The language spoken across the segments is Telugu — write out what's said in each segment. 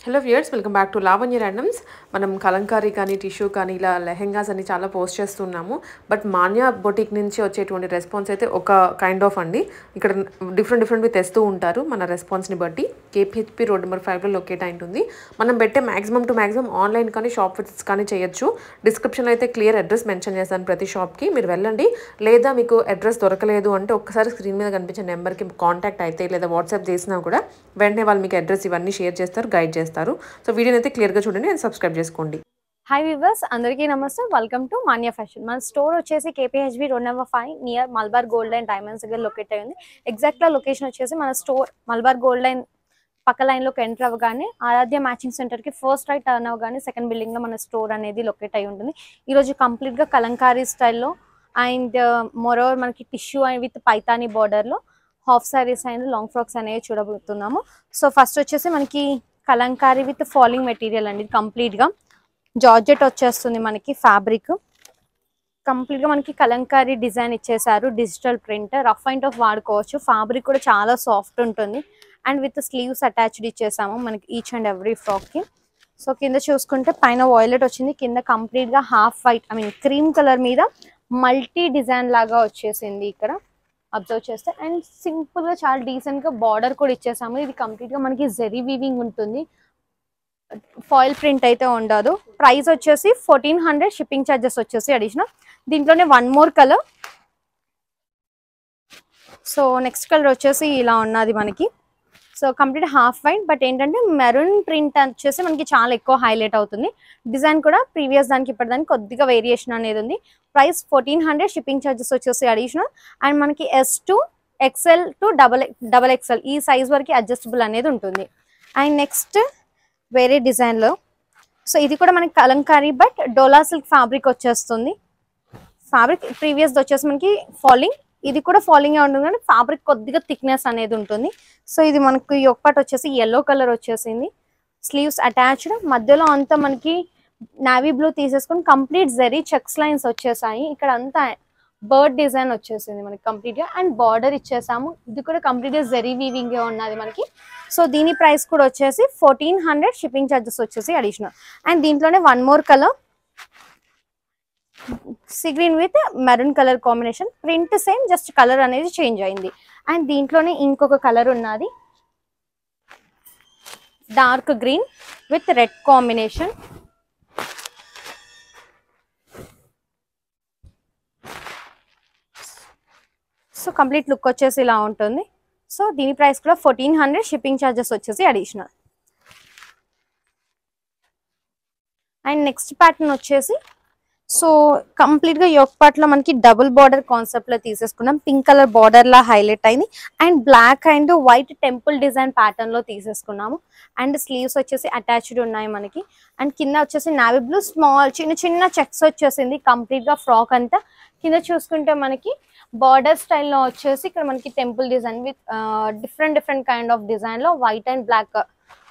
Hello viewers, welcome back to Lavanya randoms. మనం కలంకారీ కానీ టిష్యూ కానీ ఇలా లెహెంగాస్ అని చాలా పోస్ట్ చేస్తున్నాము. బట్ మాన్యా బొటిక్ నుంచి వచ్చేటువంటి రెస్పాన్స్ అయితే ఒక కైండ్ ఆఫ్ అండి. ఇక్కడ డిఫరెంట్వి తెస్తూ ఉంటారు మన రెస్పాన్స్ని బట్టి. కేపీహెచ్పి రోడ్ నెంబర్ 5లో లొకేట్ అయి ఉంటుంది. మనం పెట్టే మ్యాక్సిమం టు మ్యాక్సిమం ఆన్లైన్ కానీ షాప్ విజిట్స్ కానీ చేయొచ్చు. డిస్క్రిప్షన్లో అయితే క్లియర్ అడ్రస్ మెన్షన్ చేస్తాను ప్రతి షాప్కి, మీరు వెళ్ళండి. లేదా మీకు అడ్రస్ దొరకలేదు అంటే ఒక్కసారి స్క్రీన్ మీద కనిపించే నెంబర్కి కాంటాక్ట్ అయితే లేదా వాట్సాప్ చేసినా కూడా వెంటనే వాళ్ళు మీకు అడ్రస్ ఇవన్నీ షేర్ చేస్తారు, గైడ్ చేస్తారు. సో వీడియోని అయితే క్లియర్గా చూడండి అండ్ సబ్స్క్రైబ్ చేసుకోండి. హాయ్ వ్యూవర్స్, అందరికీ నమస్తే. Welcome to Manya fashion. మన స్టోర్ వచ్చేసి KPHB road number 5 near Malabar gold and diamonds దగ్గర లొకేట్ అయ్యింది. ఎగ్జాక్ట్గా లొకేషన్ వచ్చేసి మన స్టోర్ మల్బార్ గోల్డ్ లైన్ పక్క లైన్లోకి ఎంటర్ అవ్వగానే ఆరాధ్య మ్యాచింగ్ సెంటర్కి ఫస్ట్ రైట్ టర్న్ అవ్వగానే సెకండ్ బిల్డింగ్లో మన స్టోర్ అనేది లొకేట్ అయి ఉంటుంది. ఈరోజు కంప్లీట్గా కలంకారీ స్టైల్లో అండ్ మోరోవర్ మనకి టిష్యూ అండ్ విత్ పైతానీ బార్డర్లో half saris and long frocks అనేవి చూడబోతున్నాము. సో ఫస్ట్ వచ్చేసి మనకి కలంకారీ విత్ ఫాలింగ్ మెటీరియల్ అండి. కంప్లీట్గా జార్జెట్ వచ్చేస్తుంది మనకి. ఫ్యాబ్రిక్ కంప్లీట్గా మనకి కలంకారీ డిజైన్ ఇచ్చేసారు. Digital print, rough and tough వాడుకోవచ్చు. ఫ్యాబ్రిక్ కూడా చాలా సాఫ్ట్ ఉంటుంది అండ్ విత్ స్లీవ్స్ అటాచ్డ్ ఇచ్చేసాము మనకి ఈచ్ అండ్ ఎవ్రీ ఫ్రాక్కి. సో కింద చూసుకుంటే పైన వాయిలెట్ వచ్చింది, కింద కంప్లీట్గా హాఫ్ వైట్ క్రీమ్ కలర్ మీద మల్టీ డిజైన్ లాగా వచ్చేసింది ఇక్కడ అబ్జర్వ్ చేస్తే. అండ్ సింపుల్గా చాలా డీసెంట్గా బార్డర్ కూడా ఇచ్చేసాము. ఇది కంప్లీట్గా మనకి జెరీ వీవింగ్ ఉంటుంది, ఫాయిల్ ప్రింట్ అయితే ఉండదు. ప్రైస్ వచ్చేసి 1400, షిప్పింగ్ ఛార్జెస్ వచ్చేసి అడిషనల్. దీంట్లోనే one more colour. So next colour వచ్చేసి ఇలా ఉన్నది మనకి. So complete half white, but ఏంటంటే మెరూన్ ప్రింట్ వచ్చేసి మనకి చాలా ఎక్కువ హైలైట్ అవుతుంది. డిజైన్ కూడా ప్రీవియస్ దానికి ఇప్పటిదానికి కొద్దిగా వేరియేషన్ అనేది ఉంది. ప్రైస్ 1400, షిప్పింగ్ ఛార్జెస్ వచ్చేసి అడిషనల్. అండ్ మనకి S to XL to double XL ఈ సైజ్ వరకు అడ్జస్టబుల్ అనేది ఉంటుంది. అండ్ నెక్స్ట్ వేరే డిజైన్లో, సో ఇది కూడా మనకి Kalamkari but dola silk fabric వచ్చేస్తుంది. ఫ్యాబ్రిక్ ప్రీవియస్ వచ్చేసి మనకి ఫాలింగ్, ఇది కూడా ఫాలింగ్ ఉంటుంది కానీ ఫ్యాబ్రిక్ కొద్దిగా థిక్నెస్ అనేది ఉంటుంది. సో ఇది మనకి ఒకటి వచ్చేసి ఎల్లో కలర్ వచ్చేసింది, స్లీవ్స్ అటాచ్డ్. మధ్యలో అంతా మనకి నావీ బ్లూ తీసేసుకొని కంప్లీట్ జెరీ చెక్స్ లైన్స్ వచ్చేసాయి. ఇక్కడ అంతా బర్డ్ డిజైన్ వచ్చేసింది మనకి కంప్లీట్గా. అండ్ బార్డర్ ఇచ్చేసాము, ఇది కూడా కంప్లీట్గా జెరీ వీవింగ్ ఉన్నది మనకి. సో దీని ప్రైస్ కూడా వచ్చేసి 1400, షిప్పింగ్ ఛార్జెస్ వచ్చేసి అడిషనల్. అండ్ దీంట్లోనే one more colour, sea green with maroon colour combination. Print same, just colour అనేది చేంజ్ అయింది. అండ్ దీంట్లోనే ఇంకొక కలర్ ఉన్నది, dark green with red combination. So complete look వచ్చేసి ఇలా ఉంటుంది. సో దీని ప్రైస్ కూడా 1400, షిప్పింగ్ ఛార్జెస్ వచ్చేసి అడిషనల్. అండ్ నెక్స్ట్ ప్యాటర్న్ వచ్చేసి, సో కంప్లీట్గా యోక్ పార్ట్లో మనకి డబుల్ బార్డర్ కాన్సెప్ట్లో తీసేసుకున్నాం. పింక్ కలర్ బార్డర్ లా హైలైట్ అయింది and black and white temple design ప్యాటర్న్లో తీసేసుకున్నాము. అండ్ స్లీవ్స్ వచ్చేసి అటాచ్డ్ ఉన్నాయి మనకి. అండ్ కింద వచ్చేసి నావీ బ్లూ స్మాల్ చిన్న చెక్స్ వచ్చేసింది కంప్లీట్గా ఫ్రాక్ అంతా. కింద చూసుకుంటే మనకి బార్డర్ స్టైల్లో వచ్చేసి ఇక్కడ మనకి temple design with different kind of డిజైన్లో వైట్ అండ్ బ్లాక్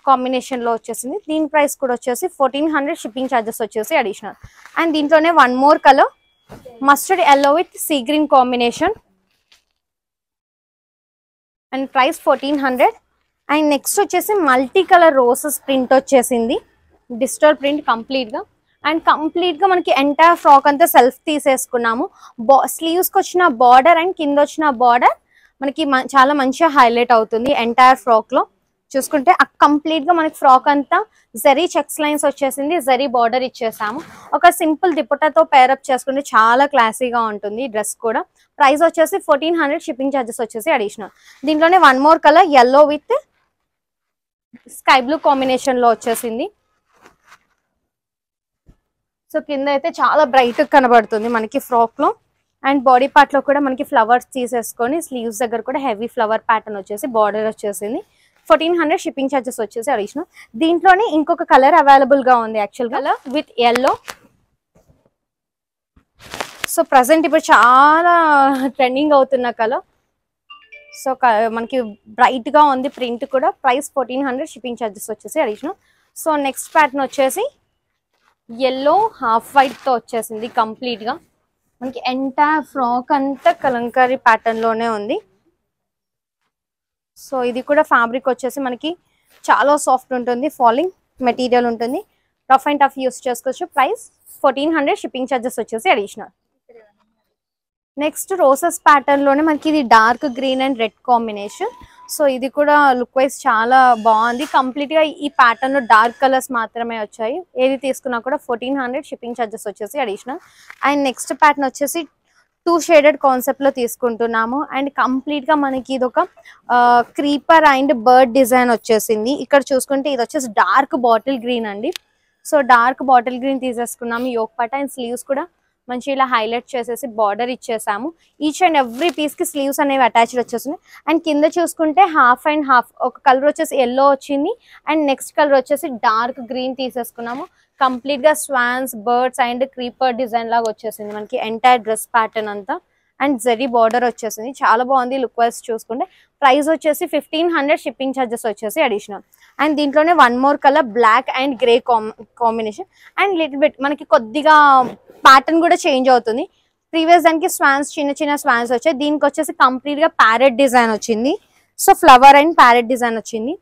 కాంబినేషన్లో వచ్చేసింది. దీని ప్రైస్ కూడా వచ్చేసి 1400, షిప్పింగ్ ఛార్జెస్ వచ్చేసి అడిషనల్. అండ్ దీంట్లోనే one more colour, mustard yellow with sea green combination. And price 1400. And next వచ్చేసి మల్టీ కలర్ రోసెస్ ప్రింట్ వచ్చేసింది, డిజిటల్ ప్రింట్ కంప్లీట్గా. అండ్ కంప్లీట్గా మనకి ఎంటైర్ ఫ్రాక్ అంతా సెల్ఫ్ తీసేసుకున్నాము. స్లీవ్స్కి వచ్చిన బార్డర్ అండ్ కింద వచ్చిన బార్డర్ మనకి చాలా మంచిగా హైలైట్ అవుతుంది ఎంటైర్ ఫ్రాక్లో. చూసుకుంటే కంప్లీట్గా మనకి ఫ్రాక్ అంతా జరీ చెక్స్ లైన్స్ వచ్చేసింది, జరీ బార్డర్ ఇచ్చేసాము. ఒక సింపుల్ దుపట్టాతో పేరప్ చేసుకుంటే చాలా క్లాసీగా ఉంటుంది డ్రెస్ కూడా. ప్రైస్ వచ్చేసి 1400, షిప్పింగ్ ఛార్జెస్ వచ్చేసి అడిషనల్. దీంట్లోనే one more colour, yellow with sky blue కాంబినేషన్లో వచ్చేసింది. సో కింద అయితే చాలా బ్రైట్ కనబడుతుంది మనకి ఫ్రాక్లో. అండ్ బాడీ పార్ట్లో కూడా మనకి ఫ్లవర్స్ తీసేసుకొని స్లీవ్స్ దగ్గర కూడా హెవీ ఫ్లవర్ ప్యాటర్న్ వచ్చేసి బార్డర్ వచ్చేసింది. 1400, షిప్పింగ్ ఛార్జెస్ వచ్చేసి అడిషనల్. దీంట్లోనే ఇంకొక కలర్ అవైలబుల్గా ఉంది, actual colour with yellow. So present ఇప్పుడు చాలా ట్రెండింగ్ అవుతున్న కలర్. సో మనకి బ్రైట్గా ఉంది ప్రింట్ కూడా. ప్రైస్ 1400, షిప్పింగ్ ఛార్జెస్ వచ్చేసి అడిషనల్. సో నెక్స్ట్ ప్యాటర్న్ వచ్చేసి ఎల్లో హాఫ్ వైట్తో వచ్చేసింది కంప్లీట్గా. మనకి ఎంటైర్ ఫ్రాక్ అంతా కలంకారీ ప్యాటర్న్లోనే ఉంది. సో ఇది కూడా ఫ్యాబ్రిక్ వచ్చేసి మనకి చాలా సాఫ్ట్ ఉంటుంది, ఫాలింగ్. మెటీరియల్ ఉంటుంది, రఫ్ అండ్ టఫ్ యూస్ చేసుకోవచ్చు. ప్రైస్ 1400, షిప్పింగ్ ఛార్జెస్ వచ్చేసి అడిషనల్. నెక్స్ట్ రోసెస్ ప్యాటర్న్ లోనే మనకి ఇది dark green and red combination. So ఇది కూడా లుక్ వైజ్ చాలా బాగుంది. కంప్లీట్ గా ఈ ప్యాటర్న్ లో డార్క్ కలర్స్ మాత్రమే వచ్చాయి. ఏది తీసుకున్నా కూడా 1400, షిప్పింగ్ ఛార్జెస్ వచ్చేసి అడిషనల్. అండ్ నెక్స్ట్ ప్యాటర్న్ వచ్చేసి 2 షేడెడ్ కాన్సెప్ట్ లో తీసుకుంటున్నాము. అండ్ కంప్లీట్ గా మనకి ఇది ఒక క్రీపర్ అండ్ బర్డ్ డిజైన్ వచ్చేసింది. ఇక్కడ చూసుకుంటే ఇది వచ్చేసి డార్క్ బాటిల్ గ్రీన్ అండి. సో డార్క్ బాటిల్ గ్రీన్ తీసేసుకున్నాము. యోక్ పార్ట్ అండ్ స్లీవ్స్ కూడా మంచి ఇలా హైలైట్ చేసేసి బార్డర్ ఇచ్చేసాము. ఈచ్ అండ్ ఎవ్రీ పీస్ కి స్లీవ్స్ అనేవి అటాచ్డ్ వచ్చేసింది. అండ్ కింద చూసుకుంటే హాఫ్ అండ్ హాఫ్, ఒక కలర్ వచ్చేసి ఎల్లో వచ్చింది అండ్ నెక్స్ట్ కలర్ వచ్చేసి డార్క్ గ్రీన్ తీసేసుకున్నాము. కంప్లీట్ గా swans, birds and creeper design లాగా వచ్చేసింది మనకి ఎంటైర్ డ్రెస్ ప్యాటర్న్ అంతా. అండ్ జరీ బార్డర్ వచ్చేసింది, చాలా బాగుంది లుక్ వైజ్ చూసుకుంటే. ప్రైస్ వచ్చేసి 1500, షిప్పింగ్ ఛార్జెస్ వచ్చేసి అడిషనల్. అండ్ దీంట్లోనే one more colour black and grey combination. And little bit మనకి కొద్దిగా ప్యాటర్న్ కూడా చేంజ్ అవుతుంది. ప్రీవియస్ దానికి స్వాన్స్, చిన్న చిన్న స్వాన్స్ వచ్చాయి. దీనికి వచ్చేసి కంప్లీట్ గా ప్యారెట్ డిజైన్ వచ్చింది. So flower and parrot design వచ్చింది.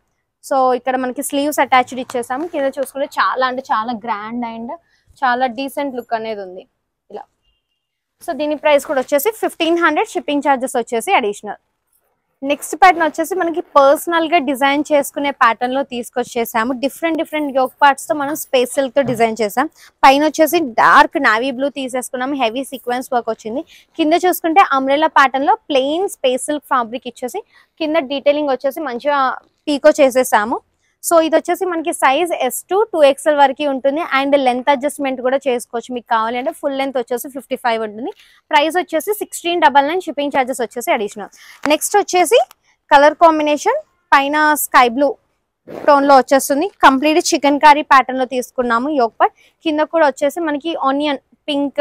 సో ఇక్కడ మనకి స్లీవ్స్ అటాచ్డ్ ఇచ్చేసాము. కింద చూసుకుంటే చాలా అంటే చాలా గ్రాండ్ అండ్ చాలా డీసెంట్ లుక్ అనేది ఉంది ఇలా. సో దీని ప్రైస్ కూడా వచ్చేసి 1500, షిప్పింగ్ ఛార్జెస్ వచ్చేసి అడిషనల్. నెక్స్ట్ ప్యాటర్న్ వచ్చేసి మనకి పర్సనల్ గా డిజైన్ చేసుకునే ప్యాటర్న్ లో తీసుకొచ్చేసాము. డిఫరెంట్ యోక్ పార్ట్స్ తో మనం స్పేస్ సిల్క్ తో డిజైన్ చేసాం. పైన వచ్చేసి డార్క్ నావీ బ్లూ తీసేసుకున్నాము, హెవీ సీక్వెన్స్ వర్క్ వచ్చింది. కింద చూసుకుంటే అంబ్రెల్లా ప్యాటర్న్ లో ప్లెయిన్ స్పేస్ సిల్క్ ఫ్యాబ్రిక్ ఇచ్చేసి కింద డీటెయిలింగ్ వచ్చేసి మంచిగా పీకో చేసేసాము. సో ఇది వచ్చేసి మనకి సైజ్ S2 2XL వరకు ఉంటుంది. అండ్ లెంత్ అడ్జస్ట్మెంట్ కూడా చేసుకోవచ్చు. మీకు కావాలి అంటే ఫుల్ లెంత్ వచ్చేసి 55 ఉంటుంది. ప్రైస్ వచ్చేసి 1699, షిప్పింగ్ ఛార్జెస్ వచ్చేసి అడిషనల్. నెక్స్ట్ వచ్చేసి కలర్ కాంబినేషన్ పైన స్కై బ్లూ టోన్ లో వచ్చేస్తుంది. కంప్లీట్ చికెన్ కర్రీ ప్యాటర్న్ లో తీసుకున్నాము యోక్ పార్ట్. కింద కూడా వచ్చేసి మనకి ఆనియన్ పింక్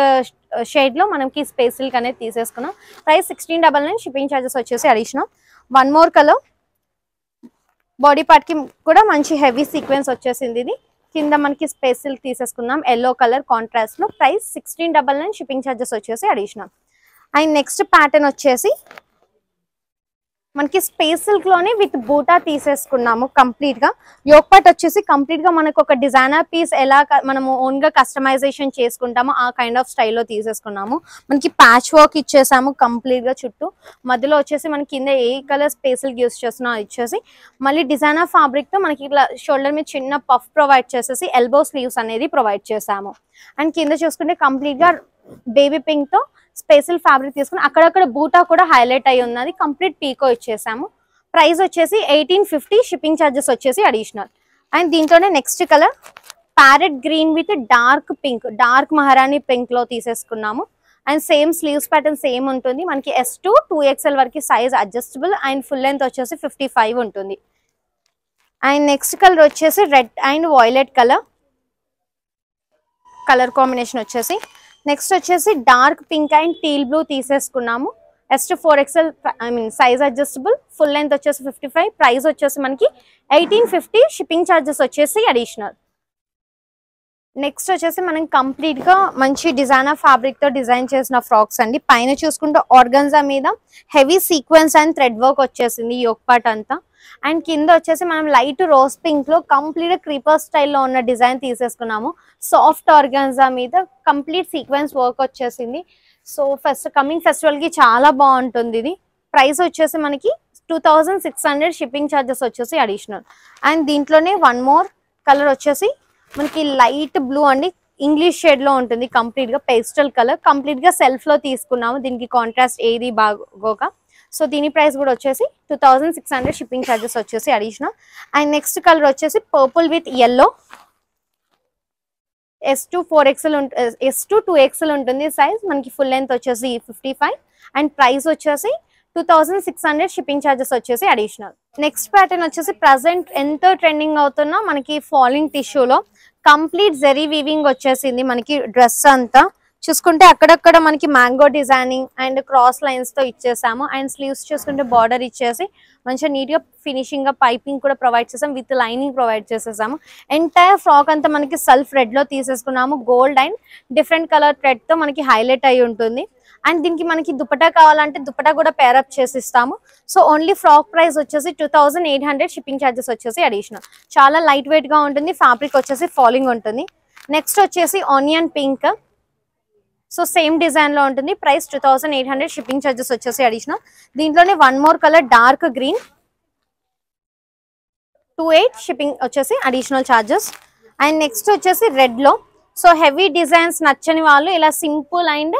షేడ్ లో మనకి స్పేస్ సిల్క్ అనేది తీసేసుకున్నాం. ప్రైస్ 1699, షిప్పింగ్ ఛార్జెస్ వచ్చేసి additional. One more colour body part కి కూడా మంచి హెవీ సీక్వెన్స్ వచ్చేసింది. ఇది కింద మనకి స్పేస్ సిల్క్ తీసేసుకున్నాం ఎల్లో కలర్ కాంట్రాస్ట్ లో. ప్రైస్ 1699, షిప్పింగ్ ఛార్జెస్ వచ్చేసి అడిషనల్. అండ్ నెక్స్ట్ ప్యాటర్న్ వచ్చేసి మనకి స్పేస్ సిల్క్ లోనే విత్ బూటా తీసేసుకున్నాము. కంప్లీట్ గా యోక్ పార్ట్ వచ్చేసి కంప్లీట్ గా మనకు ఒక డిజైనర్ పీస్ ఎలా మనము ఓన్ గా కస్టమైజేషన్ చేసుకుంటామో ఆ కైండ్ ఆఫ్ స్టైల్లో తీసేసుకున్నాము. మనకి ప్యాచ్ వర్క్ ఇచ్చేసాము కంప్లీట్ గా చుట్టూ. మధ్యలో వచ్చేసి మనకి కింద ఏ కలర్ స్పేస్ సిల్క్ యూస్ చేస్తున్నా ఇచ్చేసి మళ్ళీ డిజైనర్ ఫ్యాబ్రిక్ తో మనకి ఇట్లా షోల్డర్ మీద చిన్న పఫ్ ప్రొవైడ్ చేసేసి ఎల్బో స్లీవ్స్ అనేది ప్రొవైడ్ చేసాము. అండ్ కింద చూసుకుంటే కంప్లీట్ గా బేబీ పింక్ తో స్పెషల్ ఫ్యాబ్రిక్ తీసుకుని అక్కడక్కడ బూటా కూడా హైలైట్ అయి ఉన్నది. కంప్లీట్ పీకో ఇచ్చేసాము. ప్రైస్ వచ్చేసి 1850, షిప్పింగ్ ఛార్జెస్ వచ్చేసి అడిషనల్. అండ్ దీంట్లోనే next colour parrot green with dark pink, dark Maharani pink లో తీసేసుకున్నాము. And same sleeves pattern same ఉంటుంది. మనకి S2 2XL వరకు size adjustable and full length వచ్చేసి 55 ఉంటుంది. అండ్ నెక్స్ట్ కలర్ వచ్చేసి red and violet colour combination వచ్చేసి. నెక్స్ట్ వచ్చేసి dark pink and teal blue తీసేసుకున్నాము. S2 4XL size adjustable, full length వచ్చేసి 55. ప్రైస్ వచ్చేసి మనకి 1850, షిప్పింగ్ ఛార్జెస్ వచ్చేసి అడిషనల్. నెక్స్ట్ వచ్చేసి మనం కంప్లీట్ గా మంచి డిజైనర్ ఫ్యాబ్రిక్ తో డిజైన్ చేసిన ఫ్రాక్స్ అండి. పైన చూసుకుంటే ఆర్గన్జా మీద heavy sequence and thread work వచ్చేసింది యోక్ పార్ట్ అంతా. అండ్ కింద వచ్చేసి మనం లైట్ రోజ్ పింక్ లో కంప్లీట్ క్రీపర్ స్టైల్లో ఉన్న డిజైన్ తీసేసుకున్నాము. సాఫ్ట్ ఆర్గన్జా మీద కంప్లీట్ సీక్వెన్స్ వర్క్ వచ్చేసింది. సో కమింగ్ ఫెస్టివల్ కి చాలా బాగుంటుంది ఇది. ప్రైస్ వచ్చేసి మనకి 2600, షిప్పింగ్ ఛార్జెస్ వచ్చేసి అడిషనల్. అండ్ దీంట్లోనే వన్ మోర్ కలర్ వచ్చేసి మనకి లైట్ బ్లూ అండి, ఇంగ్లీష్ షేడ్ లో ఉంటుంది. కంప్లీట్ గా పేస్టల్ కలర్, కంప్లీట్ గా సెల్ఫ్ లో తీసుకున్నాము. దీనికి కాంట్రాస్ట్ ఏది బాగోక. సో దీని ప్రైస్ కూడా వచ్చేసి 2600, షిప్పింగ్ ఛార్జెస్ వచ్చేసి అడిషనల్. అండ్ నెక్స్ట్ కలర్ వచ్చేసి purple with yellow. S2 2XL ఉంటుంది సైజ్. మనకి ఫుల్ లెంత్ వచ్చేసి 55 అండ్ ప్రైస్ వచ్చేసి 2600, షిప్పింగ్ ఛార్జెస్ వచ్చేసి అడిషనల్. నెక్స్ట్ ప్యాటర్న్ వచ్చేసి ప్రజెంట్ ఎంతో ట్రెండింగ్ అవుతున్న మనకి ఫాలింగ్ టిష్యూలో కంప్లీట్ జెరీ వీవింగ్ వచ్చేసింది. మనకి డ్రెస్ అంతా చూసుకుంటే అక్కడక్కడ మనకి mango designing and cross lines తో ఇచ్చేసాము. అండ్ స్లీవ్స్ చూసుకుంటే బార్డర్ ఇచ్చేసి మంచిగా నీట్ గా ఫినిషింగ్ గా పైపింగ్ కూడా ప్రొవైడ్ చేసాం, విత్ లైనింగ్ ప్రొవైడ్ చేసేసాము. ఎంటైర్ ఫ్రాక్ అంతా మనకి సెల్ఫ్ రెడ్ లో తీసేసుకున్నాము. Gold and different colour thread తో మనకి హైలైట్ అయి ఉంటుంది. అండ్ దీనికి మనకి దుపట్టా కావాలంటే దుపట్టా కూడా పేరప్ చేసి ఇస్తాము. సో ఓన్లీ ఫ్రాక్ ప్రైస్ వచ్చేసి 2800, షిప్పింగ్ ఛార్జెస్ వచ్చేసి అడిషనల్. చాలా లైట్ వెయిట్ గా ఉంటుంది, ఫ్యాబ్రిక్ వచ్చేసి ఫాలింగ్ ఉంటుంది. నెక్స్ట్ వచ్చేసి onion pink. So same design లో ఉంటుంది, ప్రైస్ 2800, షిప్పింగ్ ఛార్జెస్ వచ్చేసి అడిషనల్. దీంట్లోనే one more colour dark green, 28, shipping వచ్చేసి అడిషనల్ ఛార్జెస్. అండ్ నెక్స్ట్ వచ్చేసి రెడ్ లో. సో హెవీ డిజైన్స్ నచ్చని వాళ్ళు ఇలా సింపుల్ అండ్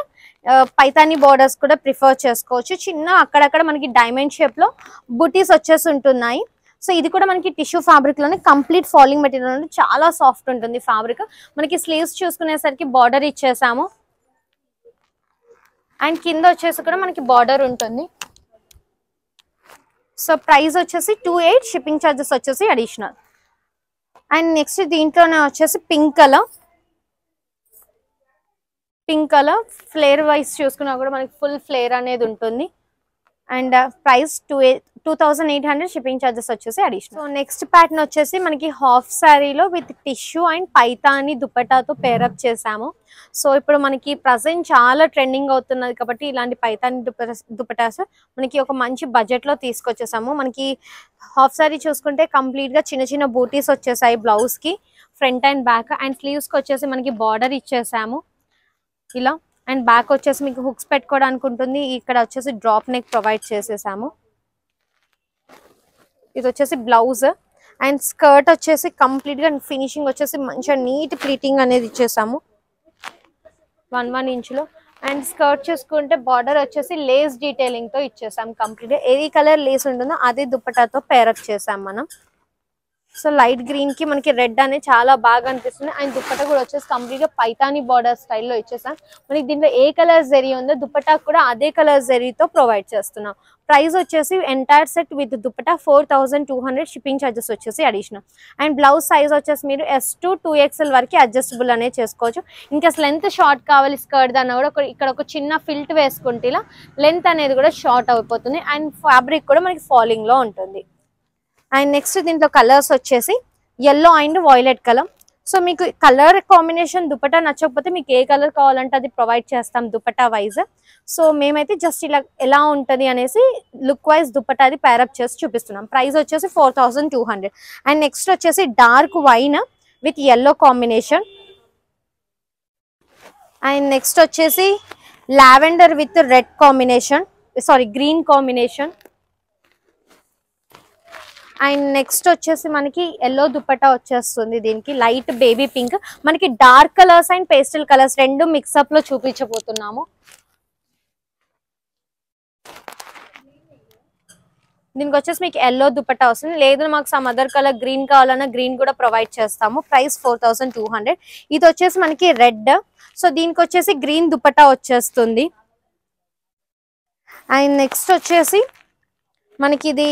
పైతానీ బోర్డర్స్ కూడా ప్రిఫర్ చేసుకోవచ్చు. చిన్న అక్కడక్కడ మనకి డైమండ్ షేప్ లో బుటీస్ వచ్చేసి ఉంటున్నాయి. సో ఇది కూడా మనకి టిష్యూ ఫ్యాబ్రిక్ లోనే కంప్లీట్ ఫాలింగ్ మెటీరియల్, చాలా సాఫ్ట్ ఉంటుంది ఫ్యాబ్రిక్. మనకి స్లీవ్స్ చూసుకునేసరికి బార్డర్ ఇచ్చేసాము అండ్ కింద వచ్చేసి కూడా మనకి బార్డర్ ఉంటుంది. సో ప్రైస్ వచ్చేసి 28, షిప్పింగ్ ఛార్జెస్ వచ్చేసి అడిషనల్. అండ్ నెక్స్ట్ దీంట్లోనే వచ్చేసి పింక్ కలర్ ఫ్లేర్ వైస్ చూసుకున్నా కూడా మనకి ఫుల్ ఫ్లేర్ అనేది ఉంటుంది. అండ్ ప్రైస్ 2800, షిప్పింగ్ ఛార్జెస్ వచ్చేసి అడిషనల్. సో నెక్స్ట్ ప్యాటర్న్ వచ్చేసి మనకి హాఫ్ శారీలో విత్ టిష్యూ అండ్ పైతాని దుపట్టాతో పేరప్ చేసాము. సో ఇప్పుడు మనకి ప్రజెంట్ చాలా ట్రెండింగ్ అవుతున్నది కాబట్టి ఇలాంటి పైతాని దుపట్టాస్ మనకి ఒక మంచి బడ్జెట్ లో తీసుకొచ్చేసాము. మనకి హాఫ్ శారీ చూసుకుంటే కంప్లీట్ గా చిన్న చిన్న బూటీస్ వచ్చేసాయి బ్లౌజ్ కి, front and back. And sleeves కి వచ్చేసి మనకి బార్డర్ ఇచ్చేసాము ఇలా. అండ్ బ్యాక్ వచ్చేసి మీకు హుక్స్ పెట్టుకోవడానికి ఉంటుంది. ఇక్కడ వచ్చేసి డ్రాప్ నెక్ ప్రొవైడ్ చేసేసాము. ఇది వచ్చేసి బ్లౌజ్. అండ్ స్కర్ట్ వచ్చేసి కంప్లీట్ గా ఫినిషింగ్ వచ్చేసి మంచిగా నీట్ ప్లీటింగ్ అనేది ఇచ్చేసాము 1 ఇంచులో. అండ్ స్కర్ట్ చూసుకుంటే బార్డర్ వచ్చేసి లేస్ డీటెయిలింగ్ తో ఇచ్చేసాం కంప్లీట్ గా. ఏ కలర్ లేస్ ఉంటుందో అదే దుపట్టాతో పేరప్ చేసాం మనం. సో లైట్ గ్రీన్ కి మనకి రెడ్ అనేది చాలా బాగా అనిపిస్తుంది. అండ్ దుపట్టా కూడా వచ్చేసి కంప్లీట్ గా పైతాని బార్డర్ స్టైల్లో ఇచ్చేసాం. మనకి దీంట్లో ఏ కలర్ జరీ ఉందో దుపట్టా కూడా అదే కలర్ జరీతో ప్రొవైడ్ చేస్తున్నాం. ప్రైస్ వచ్చేసి entire set with dupatta 4200, shipping charges వచ్చేసి అడిషనల్. అండ్ బ్లౌజ్ సైజ్ వచ్చేసి మీరు S to 2XL వరకు అడ్జస్టబుల్ అనేది చేసుకోవచ్చు. ఇంకా లెంత్ షార్ట్ కావాలి స్కర్ట్ దాన్ని కూడా ఇక్కడ ఒక చిన్న ఫిల్ట్ వేసుకుంటే ఇలా లెంత్ అనేది కూడా షార్ట్ అయిపోతుంది. అండ్ ఫ్యాబ్రిక్ కూడా మనకి ఫాలింగ్ లో ఉంటుంది. అండ్ నెక్స్ట్ దీంట్లో కలర్స్ వచ్చేసి yellow and violet colour. So మీకు కలర్ కాంబినేషన్ దుపట్టా నచ్చకపోతే మీకు ఏ కలర్ కావాలంటే అది ప్రొవైడ్ చేస్తాం దుపట్టా వైజ్. సో మేమైతే జస్ట్ ఇలా ఎలా ఉంటుంది అనేసి లుక్ వైజ్ దుపట్టా అది పేరప్ చేసి చూపిస్తున్నాం. ప్రైస్ వచ్చేసి 4200. అండ్ నెక్స్ట్ వచ్చేసి dark wine with yellow combination. And next వచ్చేసి lavender with red combination, green combination. And next వచ్చేసి మనకి ఎల్లో దుపట్టా వచ్చేస్తుంది. దీనికి లైట్ బేబీ పింక్, మనకి dark colours and pastel colours రెండు మిక్సప్ లో చూపించబోతున్నాము. దీనికి వచ్చేసి మీకు ఎల్లో దుపట్టా వస్తుంది. లేదు మాకు సమ్ అదర్ కలర్ గ్రీన్ కావాలన్నా గ్రీన్ కూడా ప్రొవైడ్ చేస్తాము. ప్రైస్ 4200. ఇది వచ్చేసి మనకి రెడ్. సో దీనికి వచ్చేసి గ్రీన్ దుపట్టా వచ్చేస్తుంది. అండ్ నెక్స్ట్ వచ్చేసి మనకి ఇది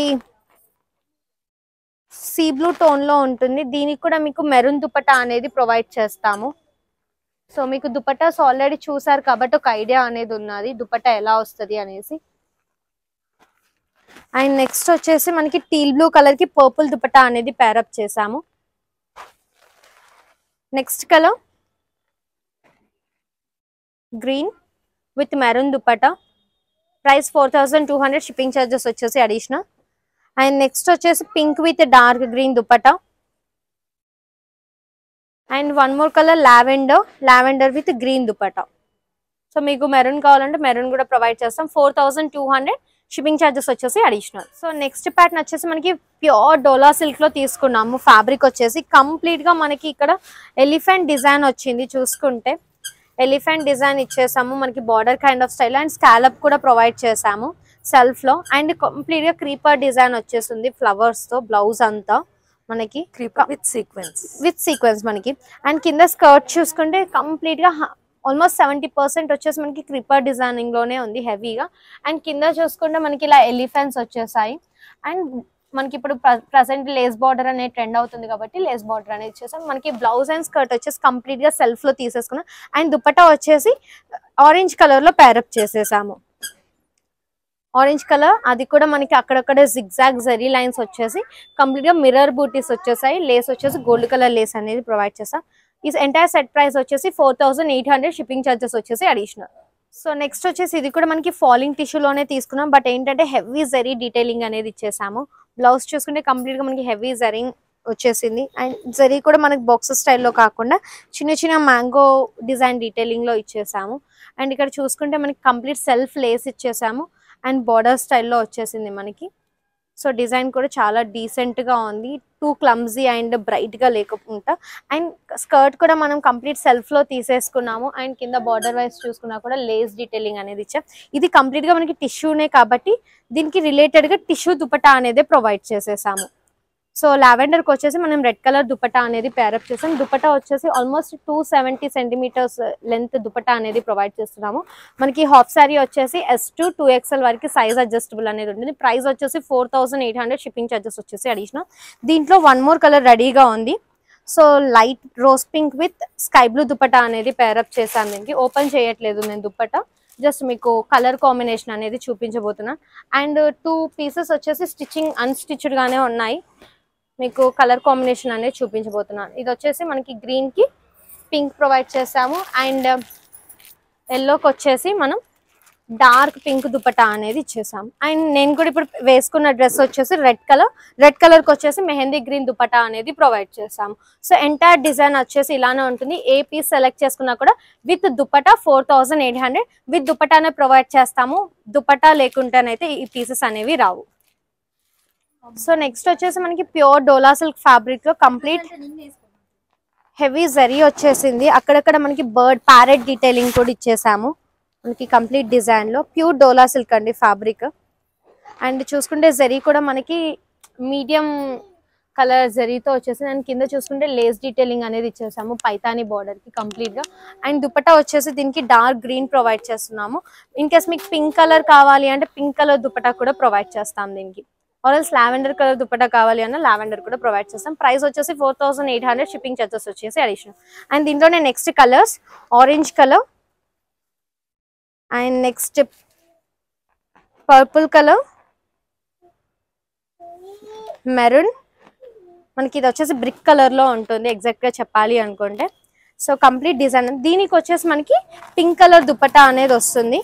సీ బ్లూ టోన్ లో ఉంటుంది. దీనికి కూడా మీకు మెరూన్ దుపట్టా అనేది ప్రొవైడ్ చేస్తాము. సో మీకు దుపట్టాస్ ఆల్రెడీ చూసారు కాబట్టి ఒక ఐడియా అనేది ఉన్నది దుపట్టా ఎలా వస్తుంది అనేసి. అండ్ నెక్స్ట్ వచ్చేసి మనకి టీల్ బ్లూ కలర్ కి పర్పుల్ దుపట్టా అనేది పేరప్ చేసాము. Next colour green with maroon dupatta. Price 4200, shipping charges వచ్చేసి అడిషనల్. అండ్ నెక్స్ట్ వచ్చేసి pink with dark green dupatta. And one more colour lavender with green dupatta. So మీకు మెరూన్ కావాలంటే మెరూన్ కూడా ప్రొవైడ్ చేస్తాం. 4200, షిప్పింగ్ ఛార్జెస్ వచ్చేసి అడిషనల్. సో నెక్స్ట్ ప్యాటర్న్ వచ్చేసి మనకి ప్యూర్ డోలా సిల్క్ లో తీసుకున్నాము. ఫ్యాబ్రిక్ వచ్చేసి కంప్లీట్ గా మనకి ఇక్కడ ఎలిఫెంట్ డిజైన్ వచ్చింది. చూసుకుంటే ఎలిఫెంట్ డిజైన్ ఇచ్చేసాము. మనకి border kind of style and scallop కూడా ప్రొవైడ్ చేసాము సెల్ఫ్ లో. అండ్ కంప్లీట్ గా క్రీపర్ డిజైన్ వచ్చేసింది ఫ్లవర్స్ తో. బ్లౌజ్ అంతా మనకి విత్ సీక్వెన్స్ మనకి. అండ్ కింద స్కర్ట్ చూసుకుంటే కంప్లీట్ గా ఆల్మోస్ట్ 70% వచ్చేసి మనకి క్రీపర్ డిజైనింగ్ లోనే ఉంది హెవీగా. అండ్ కింద చూసుకుంటే మనకి ఇలా ఎలిఫెంట్స్ వచ్చేసాయి. అండ్ మనకి ఇప్పుడు ప్రజెంట్ లేస్ బార్డర్ అనేది ట్రెండ్ అవుతుంది కాబట్టి లేస్ బార్డర్ అనేది ఇచ్చేసాం. మనకి బ్లౌజ్ అండ్ స్కర్ట్ వచ్చేసి కంప్లీట్ గా సెల్ఫ్ లో తీసేసుకున్నాం. అండ్ దుపట్టా వచ్చేసి ఆరెంజ్ కలర్ లో పేరప్ చేసేసాము. ఆరెంజ్ కలర్ అది కూడా మనకి అక్కడక్కడ జిగ్జాగ్ జరీ లైన్స్ వచ్చేసి కంప్లీట్ గా మిర్రర్ బూటీస్ వచ్చేసాయి. లేస్ వచ్చేసి గోల్డ్ కలర్ లేస్ అనేది ప్రొవైడ్ చేస్తాం. ఈ ఎంటైర్ సెట్ ప్రైస్ వచ్చేసి 4800, షిప్పింగ్ ఛార్జెస్ వచ్చేసి అడిషనల్. సో నెక్స్ట్ వచ్చేసి ఇది కూడా మనకి ఫాలింగ్ టిష్యూలోనే తీసుకున్నాం, బట్ ఏంటంటే హెవీ జరీ డీటెయిలింగ్ అనేది ఇచ్చేసాము. బ్లౌజ్ చూసుకుంటే కంప్లీట్గా మనకి హెవీ జరింగ్ వచ్చేసింది. అండ్ జరీ కూడా మనకి బాక్సెస్ స్టైల్లో కాకుండా చిన్న చిన్న మ్యాంగో డిజైన్ డీటెయిలింగ్లో ఇచ్చేసాము. అండ్ ఇక్కడ చూసుకుంటే మనకి కంప్లీట్ సెల్ఫ్ లేస్ ఇచ్చేసాము అండ్ బార్డర్ స్టైల్లో వచ్చేసింది మనకి. సో డిజైన్ కూడా చాలా డీసెంట్గా ఉంది, టూ క్లమ్జీ అండ్ బ్రైట్గా లేకుండా. అండ్ స్కర్ట్ కూడా మనం కంప్లీట్ సెల్ఫ్లో తీసేసుకున్నాము. అండ్ కింద బార్డర్ వైజ్ చూసుకున్నా కూడా లేస్ డీటెయిలింగ్ అనేది ఇచ్చాం. ఇది కంప్లీట్గా మనకి టిష్యూనే కాబట్టి దీనికి రిలేటెడ్గా టిష్యూ దుపట్టా అనేది ప్రొవైడ్ చేసేసాము. సో లావెండర్కి వచ్చేసి మనం రెడ్ కలర్ దుపట్టా అనేది పేరప్ చేసాం. దుపట్టా వచ్చేసి ఆల్మోస్ట్ 270 సెంటీమీటర్స్ లెంత్ దుపట్టా అనేది ప్రొవైడ్ చేస్తున్నాము. మనకి హాఫ్ శారీ వచ్చేసి S to 2XL వరకు సైజ్ అడ్జస్టబుల్ అనేది ఉంటుంది. ప్రైస్ వచ్చేసి 4800, షిప్పింగ్ ఛార్జెస్ వచ్చేసి అడిషనల్. దీంట్లో వన్ మోర్ కలర్ రెడీగా ఉంది. So light rose pink with sky blue dupatta అనేది పేరప్ చేశాను. దీనికి ఓపెన్ చేయట్లేదు నేను దుపట్టా, జస్ట్ మీకు కలర్ కాంబినేషన్ అనేది చూపించబోతున్నాను. అండ్ 2 పీసెస్ వచ్చేసి స్టిచ్చింగ్ అన్స్టిచ్డ్ గానే ఉన్నాయి, మీకు కలర్ కాంబినేషన్ అనేది చూపించబోతున్నాను. ఇది వచ్చేసి మనకి గ్రీన్ కి పింక్ ప్రొవైడ్ చేసాము. అండ్ ఎల్లోకి వచ్చేసి మనం డార్క్ పింక్ దుపట్టా అనేది ఇచ్చేసాము. అండ్ నేను కూడా ఇప్పుడు వేసుకున్న డ్రెస్ వచ్చేసి రెడ్ కలర్కి వచ్చేసి మెహందీ గ్రీన్ దుపట్టా అనేది ప్రొవైడ్ చేసాము. సో ఎంటైర్ డిజైన్ వచ్చేసి ఇలానే ఉంటుంది. ఏ పీస్ సెలెక్ట్ చేసుకున్నా కూడా విత్ దుపట్టా 4800 విత్ దుపట్టానే ప్రొవైడ్ చేస్తాము. దుపట్టా లేకుండానైతే ఈ పీసెస్ అనేవి రావు. సో నెక్స్ట్ వచ్చేసి మనకి ప్యూర్ డోలా సిల్క్ ఫ్యాబ్రిక్ లో కంప్లీట్ హెవీ జరీ వచ్చేసింది. అక్కడక్కడ మనకి బర్డ్ ప్యారెట్ డీటెయిలింగ్ కూడా ఇచ్చేసాము మనకి కంప్లీట్ డిజైన్ లో. ప్యూర్ డోలా సిల్క్ అండి ఫ్యాబ్రిక్. అండ్ చూసుకుంటే జరీ కూడా మనకి మీడియం కలర్ జరీతో వచ్చేసి, అండ్ కింద చూసుకుంటే లేస్ డీటెయిలింగ్ అనేది ఇచ్చేసాము పైతాని బార్డర్ కి కంప్లీట్ గా. అండ్ దుపట్టా వచ్చేసి దీనికి డార్క్ గ్రీన్ ప్రొవైడ్ చేస్తున్నాము. ఇన్ కేస్ మీకు పింక్ కలర్ కావాలి అంటే పింక్ కలర్ దుపట్టా కూడా ప్రొవైడ్ చేస్తాం దీనికి. ఆర్ఎల్స్ లావెండర్ కలర్ దుపట్టా కావాలి అన్న లావెండర్ కూడా ప్రొవైడ్ చేస్తాం. ప్రైస్ వచ్చేసి 4800, షిప్పింగ్ చార్జెస్ వచ్చేసి అడిషనల్. అండ్ దీంట్లోనే next colours orange colour and next purple colour, maroon, మనకి ఇది వచ్చేసి బ్రిక్ కలర్ లో ఉంటుంది ఎగ్జాక్ట్ గా చెప్పాలి అనుకుంటే. సో కంప్లీట్ డిజైన్ దీనికి వచ్చేసి మనకి పింక్ కలర్ దుపట్టా అనేది వస్తుంది.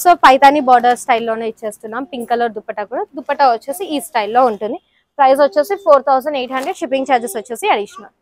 సో పైతాని బార్డర్ స్టైల్లోనే ఇచ్చేస్తున్నాం. పింక్ కలర్ దుపట్టా కూడా, దుపట్టా వచ్చేసి ఈ స్టైల్లో ఉంటుంది. ప్రైస్ వచ్చేసి 4800, షిప్పింగ్ ఛార్జెస్ వచ్చేసి అడిషనల్.